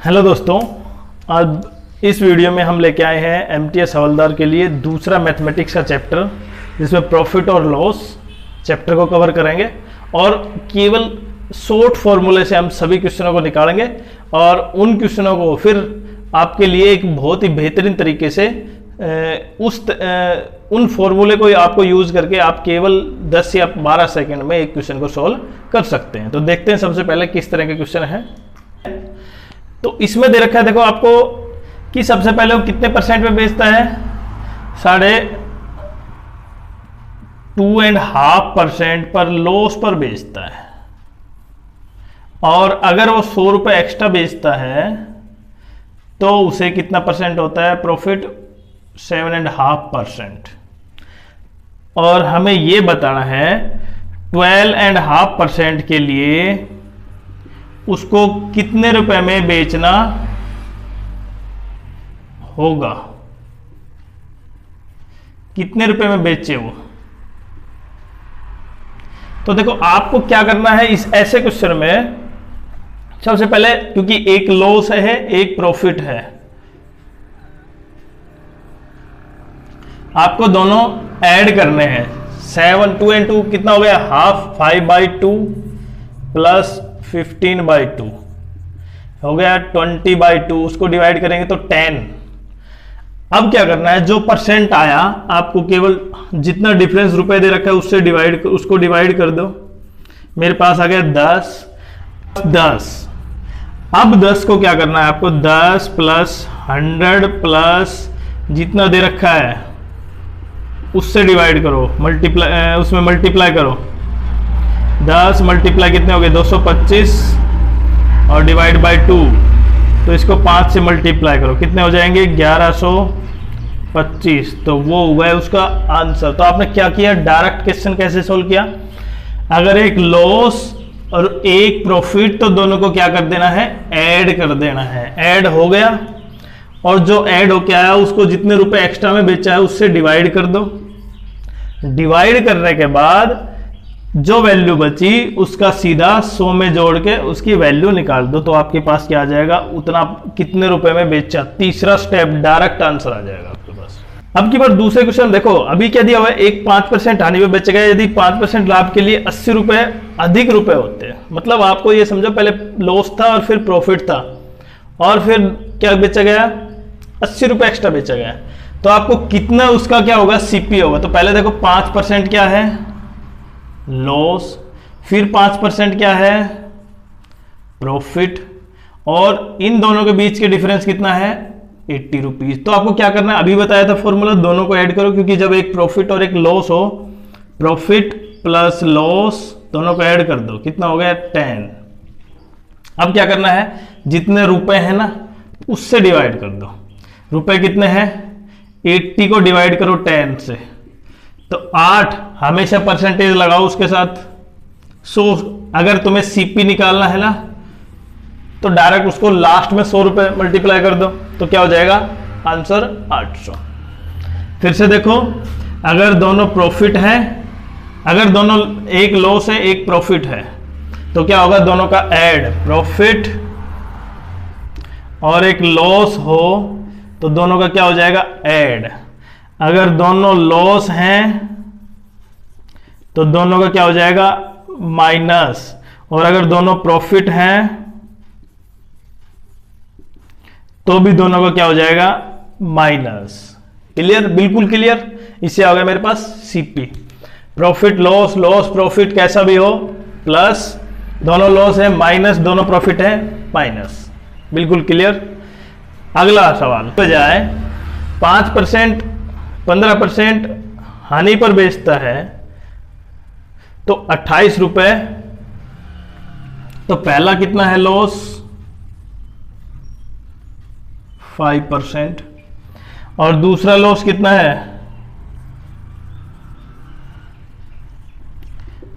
Hello दोस्तों, आज इस वीडियो में हम लेके आए हैं एमटीएस हवलदार के लिए दूसरा मैथमेटिक्स का चैप्टर, जिसमें प्रॉफिट और लॉस चैप्टर को कवर करेंगे और केवल शॉर्ट फॉर्मूले से हम सभी क्वेश्चनों को निकालेंगे और उन क्वेश्चनों को फिर आपके लिए एक बहुत ही बेहतरीन तरीके से उन फॉर्मूले को आपको यूज करके आप केवल 10 या 12 सेकंड में एक क्वेश्चन को सॉल्व कर सकते हैं। तो देखते हैं सबसे पहले किस तरह के क्वेश्चन है। तो इसमें दे रखा है, देखो आपको कि सबसे पहले वो कितने परसेंट में बेचता है, 2.5% पर लॉस पर बेचता है। और अगर वो 100 रुपये एक्स्ट्रा बेचता है तो उसे कितना परसेंट होता है प्रॉफिट, 7.5%। और हमें ये बताना है 12.5% के लिए उसको कितने रुपए में बेचना होगा, कितने रुपए में बेचे वो। तो देखो आपको क्या करना है इस ऐसे क्वेश्चन में, सबसे पहले क्योंकि एक लॉस है एक प्रॉफिट है, आपको दोनों ऐड करने हैं। 7 2 and 2 कितना हो गया, हाफ, 5/2 प्लस 15/2 हो गया 20/2। उसको डिवाइड करेंगे तो 10। अब क्या करना है, जो परसेंट आया आपको केवल जितना डिफरेंस रुपए दे रखा है उससे उसको डिवाइड कर दो। मेरे पास आ गया 10। अब 10 को क्या करना है आपको, 10 प्लस 100 प्लस जितना दे रखा है उससे डिवाइड करो, मल्टीप्लाई, उसमें मल्टीप्लाई करो। 10 मल्टीप्लाई कितने हो गए, 225 और डिवाइड बाय 2, तो इसको 5 से मल्टीप्लाई करो, कितने हो जाएंगे 1125। तो वो हुआ है उसका आंसर। तो आपने क्या किया, डायरेक्ट क्वेश्चन कैसे सोल्व किया, अगर एक लॉस और एक प्रॉफिट तो दोनों को क्या कर देना है, ऐड कर देना है। ऐड हो गया और जो ऐड होके आया उसको जितने रुपए एक्स्ट्रा में बेचा है उससे डिवाइड कर दो। डिवाइड करने के बाद जो वैल्यू बची उसका सीधा 100 में जोड़ के उसकी वैल्यू निकाल दो, तो आपके पास क्या आ जाएगा, उतना कितने रुपए में बेचा। तीसरा स्टेप, डायरेक्ट आंसर आ जाएगा आपके पास। अब की बार दूसरे क्वेश्चन देखो, अभी क्या दिया हुआ है, एक 5% हानि पे बेचेगा। यदि 5% लाभ के लिए 80 रुपए अधिक रुपए होते हैं, मतलब आपको ये समझो पहले लॉस था और फिर प्रॉफिट था और फिर क्या बेचा गया, 80 रुपए एक्स्ट्रा बेचा गया, तो आपको कितना उसका क्या होगा, सीपी होगा। तो पहले देखो 5% क्या है, लॉस, फिर 5% क्या है, प्रॉफिट, और इन दोनों के बीच के डिफरेंस कितना है, 80 रुपीज। तो आपको क्या करना है, अभी बताया था फॉर्मूला, दोनों को ऐड करो, क्योंकि जब एक प्रॉफिट और एक लॉस हो, प्रॉफिट प्लस लॉस दोनों को ऐड कर दो, कितना हो गया 10। अब क्या करना है, जितने रुपए हैं ना उससे डिवाइड कर दो। रुपए कितने हैं, 80 को डिवाइड करो 10 से, तो 8 हमेशा परसेंटेज लगाओ उसके साथ। 100 अगर तुम्हें सीपी निकालना है ना तो डायरेक्ट उसको लास्ट में 100 रुपए मल्टीप्लाई कर दो, तो क्या हो जाएगा आंसर 800। फिर से देखो, अगर दोनों प्रॉफिट हैं, अगर दोनों एक लॉस है एक प्रॉफिट है, तो क्या होगा, दोनों का ऐड, प्रॉफिट और एक लॉस हो तो दोनों का क्या हो जाएगा, ऐड। अगर दोनों लॉस हैं तो दोनों का क्या हो जाएगा, माइनस। और अगर दोनों प्रॉफिट हैं तो भी दोनों का क्या हो जाएगा, माइनस। क्लियर, बिल्कुल क्लियर। इससे आ गया मेरे पास CP, profit loss, loss profit कैसा भी हो, प्लस दोनों लॉस है, माइनस दोनों प्रॉफिट है, माइनस। बिल्कुल क्लियर। अगला सवाल बजाय 5% 15% हानि पर बेचता है तो 28 रुपए, तो पहला कितना है लॉस, 5%, और दूसरा लॉस कितना है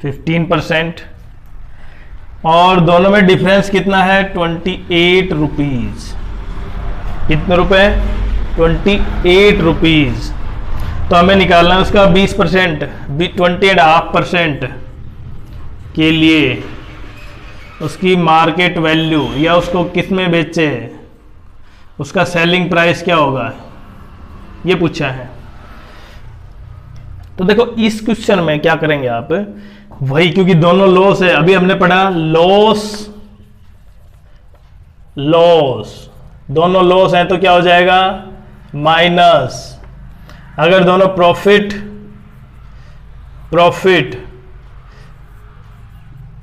15%, और दोनों में डिफरेंस कितना है 28 रुपीज। कितने रुपए, 28 रुपीज। तो हमें निकालना है उसका 20%, 20.5% के लिए उसकी मार्केट वैल्यू या उसको किस में बेचे, उसका सेलिंग प्राइस क्या होगा, ये पूछा है। तो देखो इस क्वेश्चन में क्या करेंगे आप, वही क्योंकि दोनों लॉस है, अभी हमने पढ़ा लॉस दोनों लॉस हैं तो क्या हो जाएगा माइनस, अगर दोनों प्रॉफिट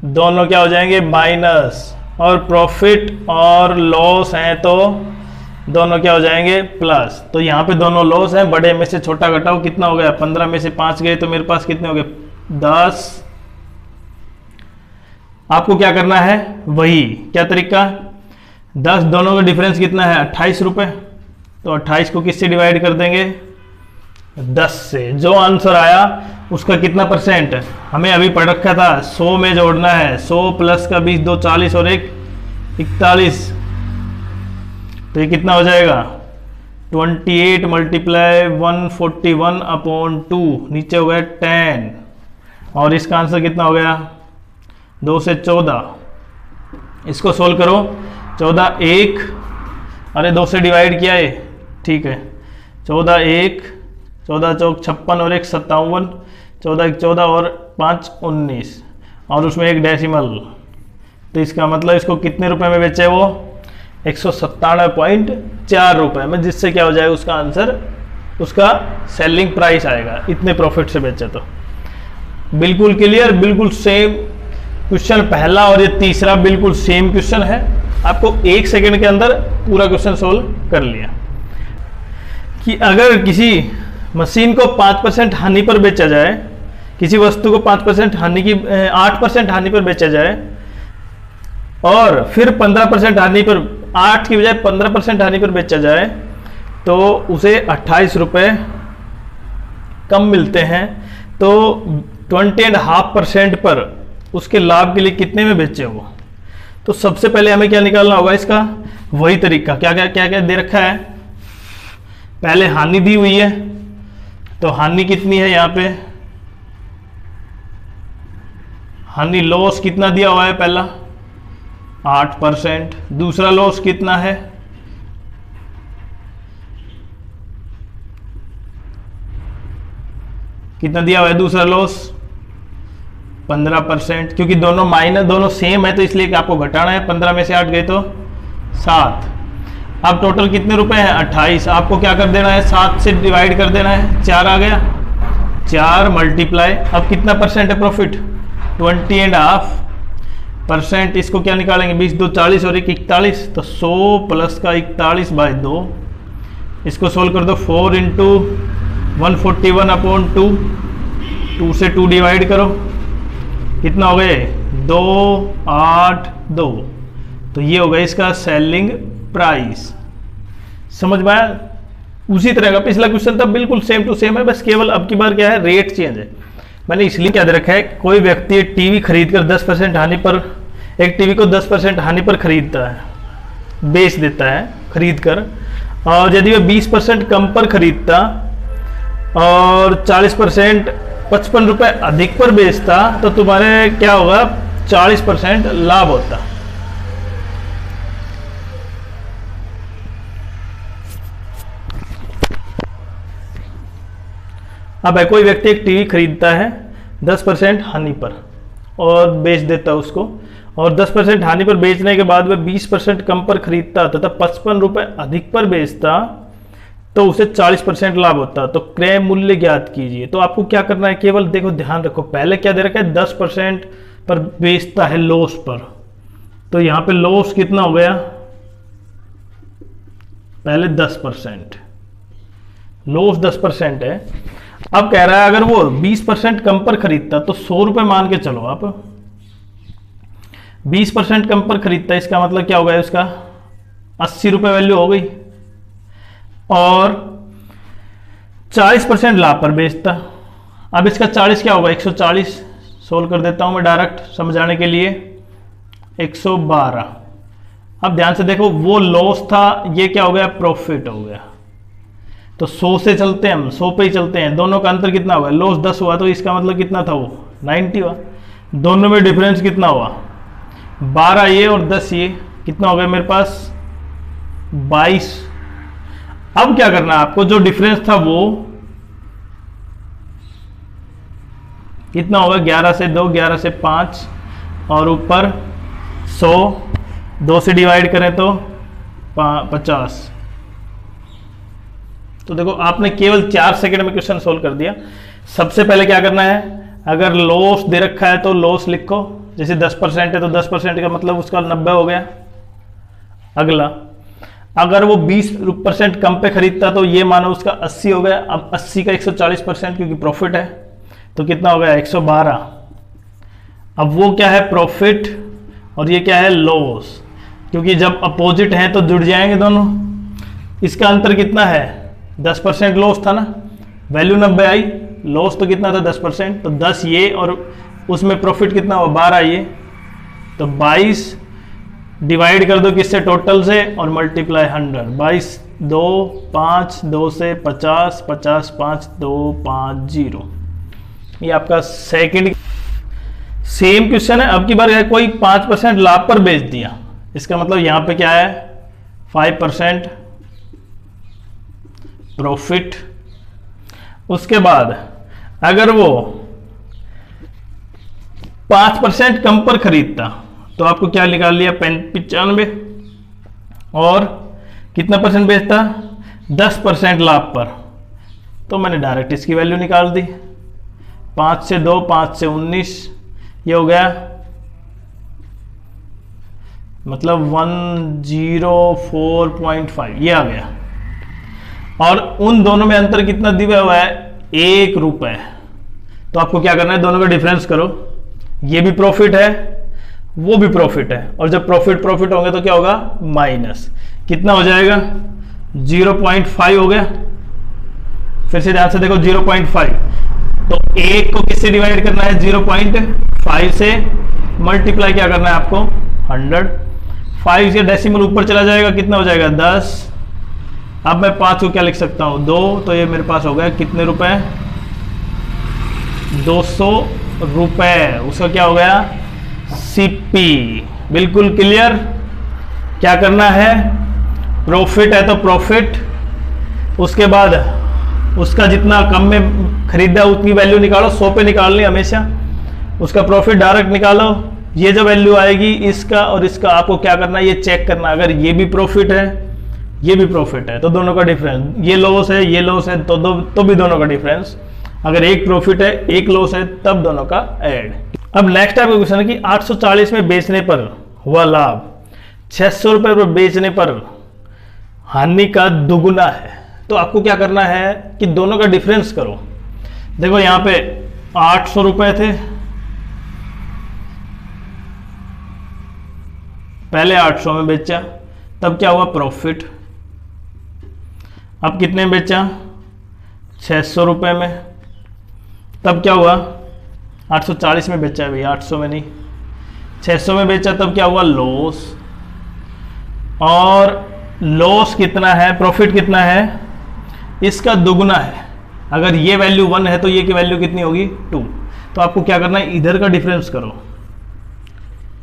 दोनों क्या हो जाएंगे माइनस, और प्रॉफिट और लॉस हैं तो दोनों क्या हो जाएंगे प्लस। तो यहाँ पे दोनों लॉस हैं, बड़े में से छोटा घटाओ कितना हो गया, 15 में से 5 गए तो मेरे पास कितने हो गए 10। आपको क्या करना है, वही क्या तरीका, 10 दोनों का डिफरेंस कितना है 28 रुपए, तो 28 को किससे डिवाइड कर देंगे 10 से, जो आंसर आया उसका कितना परसेंट हमें अभी पढ़ रखा था 100 में जोड़ना है, 100 प्लस का 20 2 40 और 1 41, तो ये कितना हो जाएगा 28 मल्टीप्लाई 141 अपॉन 2, नीचे हो गया 10, और इसका आंसर कितना हो गया 2 से 14, इसको सोल्व करो 14 1, अरे 2 से डिवाइड किया है ठीक है, 14 1 14 चौक 56 और 1 57, 14 1 14 और 5 19, और उसमें एक डेसिमल, तो इसका मतलब इसको कितने रुपए में बेचे वो 197.4 रुपए में, जिससे क्या हो जाएगा उसका आंसर, उसका सेलिंग प्राइस आएगा, इतने प्रॉफिट से बेचे। तो बिल्कुल क्लियर, बिल्कुल सेम क्वेश्चन पहला और ये तीसरा बिल्कुल सेम क्वेश्चन है, आपको 1 सेकंड के अंदर पूरा क्वेश्चन सोल्व कर लिया। कि अगर किसी मशीन को 5% हानि पर बेचा जाए, किसी वस्तु को 5% हानि की 8% हानि पर बेचा जाए, और फिर 15% हानि पर, 8 की बजाय 15% हानि पर बेचा जाए, तो उसे 28 रुपये कम मिलते हैं, तो 20.5% पर उसके लाभ के लिए कितने में बेचे वो। तो सबसे पहले हमें क्या निकालना होगा इसका, वही तरीका, क्या क्या क्या क्या दे रखा है, पहले हानि दी हुई है, तो हानि कितनी है यहाँ पे, हानि लॉस कितना दिया हुआ है, पहला 8%, दूसरा लॉस कितना है कितना दिया हुआ है दूसरा लॉस 15%, क्योंकि दोनों माइनस दोनों सेम है तो इसलिए कि आपको घटाना है, 15 में से 8 गए तो 7, अब टोटल कितने रुपए हैं 28, आपको क्या कर देना है 7 से डिवाइड कर देना है, 4 आ गया, 4 मल्टीप्लाई, अब कितना परसेंट है प्रॉफिट 20.5%, इसको क्या निकालेंगे 20 2 40 और 1 41, तो 100 प्लस का 41/2, इसको सोल्व कर दो, 4 इंटू 141 अपॉन 2, 2 से 2 डिवाइड करो, कितना हो गए 282, तो ये हो गया इसका सेलिंग प्राइस। समझ में आया, उसी तरह का पिछला क्वेश्चन था, बिल्कुल सेम टू सेम है, बस केवल अब की बार क्या है रेट चेंज है। मैंने इसलिए क्या दे रखा है, कोई व्यक्ति टीवी खरीदकर 10% हानि पर, एक टीवी को 10% हानि पर खरीदता है, बेच देता है खरीद कर, और यदि वह 20% कम पर खरीदता और 40% 55 रुपए अधिक पर बेचता, तो तुम्हारे क्या होगा 40% लाभ होता। अब है कोई व्यक्ति एक टीवी खरीदता है 10% हानि पर और बेच देता उसको, और 10% हानि पर बेचने के बाद वह 20% कम पर खरीदता तथा 55 रुपए अधिक पर बेचता, तो उसे 40% लाभ होता। तो क्रय मूल्य ज्ञात कीजिए। तो आपको क्या करना है, केवल देखो ध्यान रखो, पहले क्या दे रखा है 10% पर बेचता है लॉस पर, तो यहां पे लॉस कितना हो गया, पहले 10%, लॉस 10% है। अब कह रहा है अगर वो 20% कम पर खरीदता, तो 100 रुपए मान के चलो आप, 20% कम पर खरीदता, इसका मतलब क्या होगा, उसका 80 रुपए वैल्यू हो गई, और 40% लाभ पर बेचता। अब इसका 40 क्या होगा 140, सोल्व कर देता हूं मैं डायरेक्ट समझाने के लिए, 112। अब ध्यान से देखो, वो लॉस था, ये क्या हो गया प्रॉफिट हो गया। तो 100 से चलते हैं हम, 100 पे ही चलते हैं, दोनों का अंतर कितना हुआ, लॉस 10 हुआ, तो इसका मतलब कितना था वो 90 हुआ। दोनों में डिफरेंस कितना हुआ 12 ये और 10 ये, कितना हो गया मेरे पास 22। अब क्या करना है आपको, जो डिफरेंस था वो कितना होगा, 11 से 2, 11 से 5 और ऊपर 100, 2 से डिवाइड करें तो 50। तो देखो आपने केवल 4 सेकंड में क्वेश्चन सोल्व कर दिया। सबसे पहले क्या करना है, अगर लॉस दे रखा है तो लॉस लिखो, जैसे 10% है तो 10% का मतलब उसका 90 हो गया। अगला, अगर वो 20% कम पे खरीदता तो ये मानो उसका 80 हो गया। अब 80 का 140% क्योंकि प्रॉफिट है तो कितना हो गया 112। अब वो क्या है प्रॉफिट और ये क्या है लॉस, क्योंकि जब अपोजिट हैं तो जुड़ जाएंगे दोनों। इसका अंतर कितना है 10% लॉस था ना, वैल्यू 90 आई, लॉस तो कितना था 10%, तो 10 ये और उसमें प्रॉफिट कितना हुआ 12 ये, तो 22 डिवाइड कर दो किससे टोटल से और मल्टीप्लाई 100। 22 2 5 2 से 50 50 5 2 5 0। ये आपका सेकंड सेम क्वेश्चन है। अब की बार है कोई 5% लाभ पर बेच दिया, इसका मतलब यहां पे क्या है 5% प्रॉफिट। उसके बाद अगर वो 5% कम पर खरीदता तो आपको क्या निकाल लिया 95 और कितना परसेंट बेचता 10% लाभ पर, तो मैंने डायरेक्ट इसकी वैल्यू निकाल दी। 5 से 2 5 से 19, ये हो गया मतलब 104.5 ये आ गया। और उन दोनों में अंतर कितना दिया हुआ है 1 रुपए। तो आपको क्या करना है दोनों का डिफरेंस करो, ये भी प्रॉफिट है वो भी प्रॉफिट है, और जब प्रॉफिट होंगे तो क्या होगा माइनस, कितना हो जाएगा 0.5 हो गया। फिर से ध्यान से देखो 0.5, तो 1 को किससे डिवाइड करना है 0.5 से, मल्टीप्लाई क्या करना है आपको 100। 5 से डेसिमल ऊपर चला जाएगा, कितना हो जाएगा 10। अब मैं 5 को क्या लिख सकता हूं 2, तो ये मेरे पास हो गया कितने रुपए 200 रुपए। उसका क्या हो गया सीपी। बिल्कुल क्लियर। क्या करना है प्रॉफिट है तो प्रॉफिट, उसके बाद उसका जितना कम में खरीदा उतनी वैल्यू निकालो, 100 पे निकालनी हमेशा, उसका प्रॉफिट डायरेक्ट निकालो। ये जो वैल्यू आएगी इसका और इसका आपको क्या करना है ये चेक करना, अगर ये भी प्रॉफिट है ये भी प्रॉफिट है तो दोनों का डिफरेंस, ये लॉस है ये लॉस है तो भी दोनों का डिफरेंस, अगर एक प्रॉफिट है एक लॉस है तब दोनों का ऐड। अब नेक्स्ट टाइप का क्वेश्चन है कि 840 में बेचने पर हुआ लाभ 600 रुपए पर बेचने पर हानि का दुगुना है, तो आपको क्या करना है कि दोनों का डिफरेंस करो। देखो यहां पे 800 रुपए थे, पहले 800 में बेचा तब क्या हुआ प्रॉफिट, अब कितने में बेचा 600 रुपए में, तब क्या हुआ 840 में बेचा है भैया 800 में नहीं, 600 में बेचा तब क्या हुआ लॉस। और लॉस कितना है प्रॉफिट कितना है इसका दुगुना है, अगर ये वैल्यू 1 है तो ये की वैल्यू कितनी होगी 2। तो आपको क्या करना है इधर का डिफरेंस करो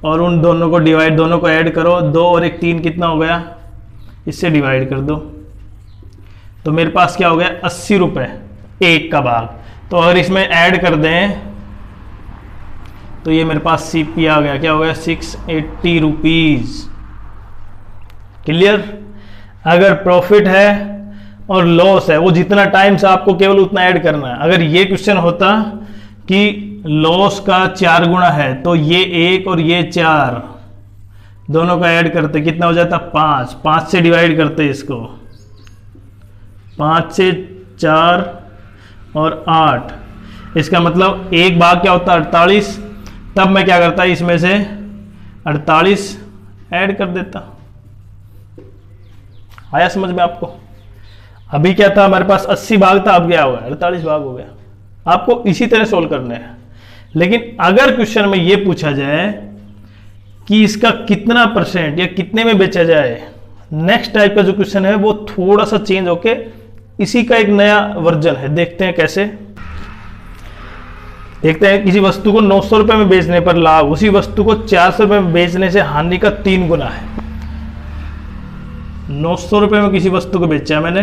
और उन दोनों को डिवाइड, दोनों को ऐड करो, 2 और 1 3 कितना हो गया, इससे डिवाइड कर दो तो मेरे पास क्या हो गया 80 रुपए 1 का भाग। तो अगर इसमें ऐड कर दें तो ये मेरे पास सीपी आ गया, क्या हो गया 680 रुपीज। क्लियर। अगर प्रॉफिट है और लॉस है वो जितना टाइम से आपको केवल उतना ऐड करना है। अगर ये क्वेश्चन होता कि लॉस का 4 गुना है तो ये 1 और ये 4 दोनों का ऐड करते कितना हो जाता 5, 5 से डिवाइड करते इसको, 5 से 4 और 8, इसका मतलब एक भाग क्या होता 48। तब मैं क्या करता इसमें से 48 ऐड कर देता। आया समझ में आपको। अभी क्या था हमारे पास 80 भाग था, अब क्या हो गया 48 भाग हो गया। आपको इसी तरह सोल्व करने हैं। लेकिन अगर क्वेश्चन में ये पूछा जाए कि इसका कितना परसेंट या कितने में बेचा जाए, नेक्स्ट टाइप का जो क्वेश्चन है वो थोड़ा सा चेंज होके इसी का एक नया वर्जन है, देखते हैं कैसे। देखते हैं किसी वस्तु को 900 रुपए में बेचने पर लाभ उसी वस्तु को 400 रुपए में बेचने से हानि का 3 गुना है। 900 रुपए में किसी वस्तु को बेचा मैंने,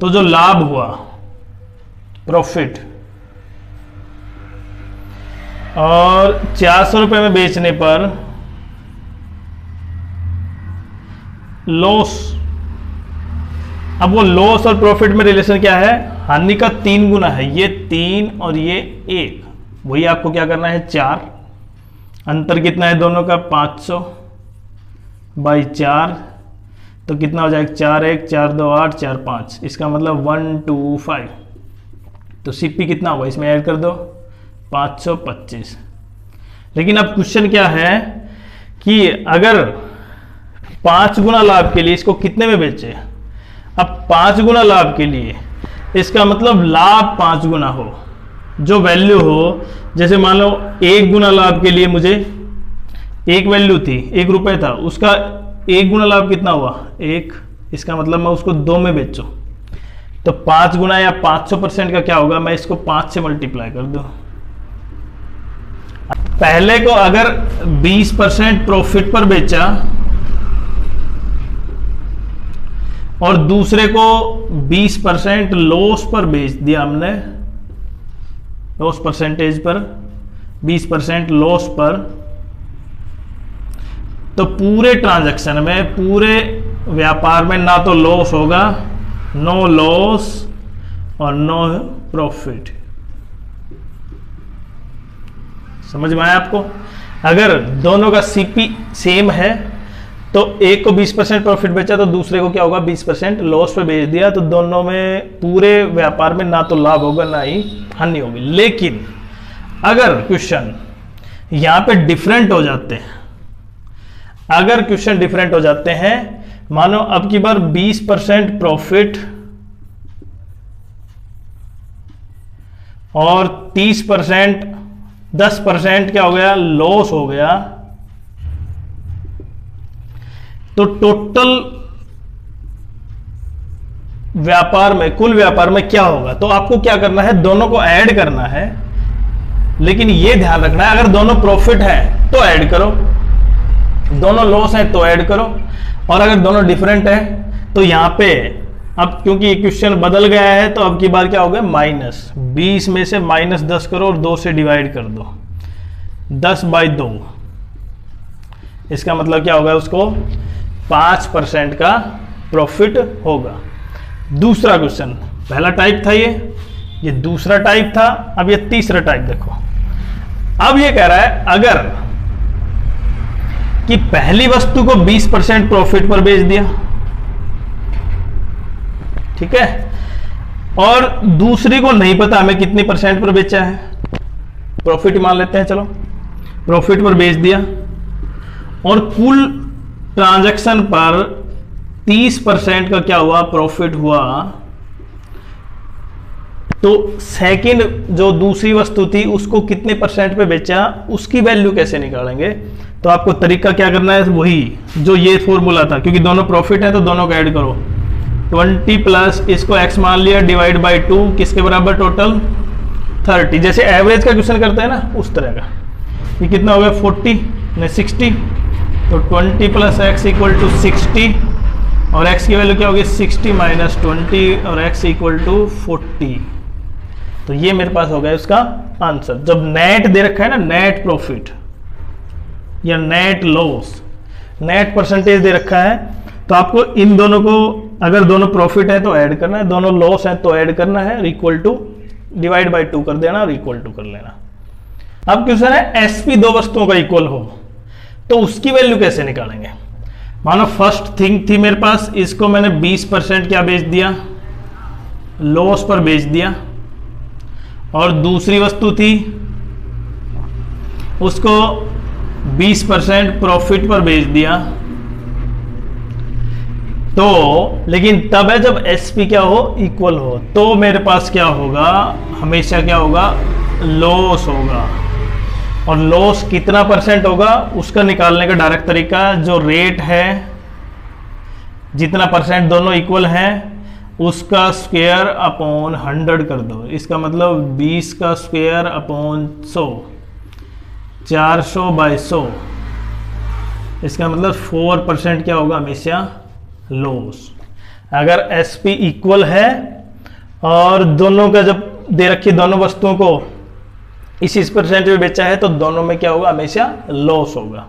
तो जो लाभ हुआ प्रॉफिट, और 400 रुपए में बेचने पर लॉस। अब वो लॉस और प्रॉफिट में रिलेशन क्या है, हानि का 3 गुना है। ये 3 और ये 1, वही आपको क्या करना है 4। अंतर कितना है दोनों का 500 बाई 4, तो कितना हो जाएगा 4 1 4 2 8 4 5, इसका मतलब 125। तो सीपी कितना होगा इसमें ऐड कर दो 525। लेकिन अब क्वेश्चन क्या है कि अगर 5 गुना लाभ के लिए इसको कितने में बेचे। अब 5 गुना लाभ के लिए इसका मतलब लाभ 5 गुना हो, जो वैल्यू हो। जैसे मान लो 1 गुना लाभ के लिए मुझे एक वैल्यू थी, 1 रुपए था, उसका 1 गुना लाभ कितना हुआ 1, इसका मतलब मैं उसको 2 में बेचूं, तो 5 गुना या 500% का क्या होगा, मैं इसको 5 से मल्टीप्लाई कर दूं। पहले को अगर 20% प्रॉफिट पर बेचा और दूसरे को 20% लॉस पर बेच दिया हमने, लॉस परसेंटेज पर 20% लॉस पर, तो पूरे ट्रांजैक्शन में, पूरे व्यापार में ना तो लॉस होगा, नो लॉस और नो प्रॉफिट। समझ में आया आपको। अगर दोनों का सीपी सेम है तो एक को 20% प्रॉफिट बेचा तो दूसरे को क्या होगा 20% लॉस पे बेच दिया, तो दोनों में पूरे व्यापार में ना तो लाभ होगा ना ही हानि होगी। लेकिन अगर क्वेश्चन यहां पे डिफरेंट हो जाते हैं, अगर क्वेश्चन डिफरेंट हो जाते हैं, मानो अब की बार 20% प्रॉफिट और 30% 10% क्या हो गया लॉस हो गया, तो टोटल व्यापार में, कुल व्यापार में क्या होगा। तो आपको क्या करना है, दोनों को ऐड करना है। लेकिन यह ध्यान रखना है अगर दोनों प्रॉफिट है तो ऐड करो, दोनों लॉस है तो ऐड करो, और अगर दोनों डिफरेंट है तो यहां पे अब क्योंकि क्वेश्चन बदल गया है तो अब की बार क्या हो गया माइनस 20 में से -10 करो और 2 से डिवाइड कर दो, 10/2। इसका मतलब क्या होगा, उसको 5% का प्रॉफिट होगा। दूसरा क्वेश्चन, पहला टाइप था ये दूसरा टाइप था, अब ये तीसरा टाइप देखो। अब ये कह रहा है अगर कि पहली वस्तु को 20% प्रॉफिट पर बेच दिया, ठीक है, और दूसरी को नहीं पता हमें कितनी % पर बेचा है, प्रॉफिट मान लेते हैं, चलो प्रॉफिट पर बेच दिया, और कुल ट्रांजैक्शन पर 30% का क्या हुआ प्रॉफिट हुआ, तो सेकंड जो दूसरी वस्तु थी उसको कितने % पे बेचा, उसकी वैल्यू कैसे निकालेंगे। तो आपको तरीका क्या करना है, वही जो ये फॉर्मूला था, क्योंकि दोनों प्रॉफिट है तो दोनों को ऐड करो। 20 प्लस इसको x मान लिया डिवाइड बाई 2, किसके बराबर टोटल 30। जैसे एवरेज का क्वेश्चन करते हैं ना उस तरह का। ये कितना हो गया 40 नहीं 60, तो 20 प्लस x इक्वल टू 60, और x की वैल्यू क्या होगी 60 माइनस 20 और x इक्वल टू 40। तो ये मेरे पास हो गया उसका आंसर। जब नेट दे रखा है ना, नेट प्रॉफिट या नेट लॉस, नेट परसेंटेज दे रखा है, तो आपको इन दोनों को, अगर दोनों प्रॉफिट है तो ऐड करना है, दोनों लॉस है तो ऐड करना है, इक्वल टू डिवाइड बाई 2 कर देना और इक्वल टू कर लेना। अब क्वेश्चन है एसपी दो वस्तुओं का इक्वल हो तो उसकी वैल्यू कैसे निकालेंगे। मानो फर्स्ट थिंग थी मेरे पास, इसको मैंने 20% क्या बेच दिया, लॉस पर बेच दिया, और दूसरी वस्तु थी उसको 20% प्रॉफिट पर बेच दिया। तो लेकिन तब है जब एसपी क्या हो इक्वल हो, तो मेरे पास क्या होगा, हमेशा क्या होगा लॉस होगा, और लॉस कितना % होगा उसका निकालने का डायरेक्ट तरीका, जो रेट है जितना % दोनों इक्वल हैं उसका स्क्वायर अपॉन 100 कर दो। इसका मतलब 20 का स्क्वायर अपॉन 100, 400/100। इसका मतलब 4% क्या होगा हमेशा लॉस। अगर एसपी इक्वल है और दोनों का जब दे रखी दोनों वस्तुओं को इसी परसेंटेज में बेचा है तो दोनों में क्या होगा हमेशा लॉस होगा।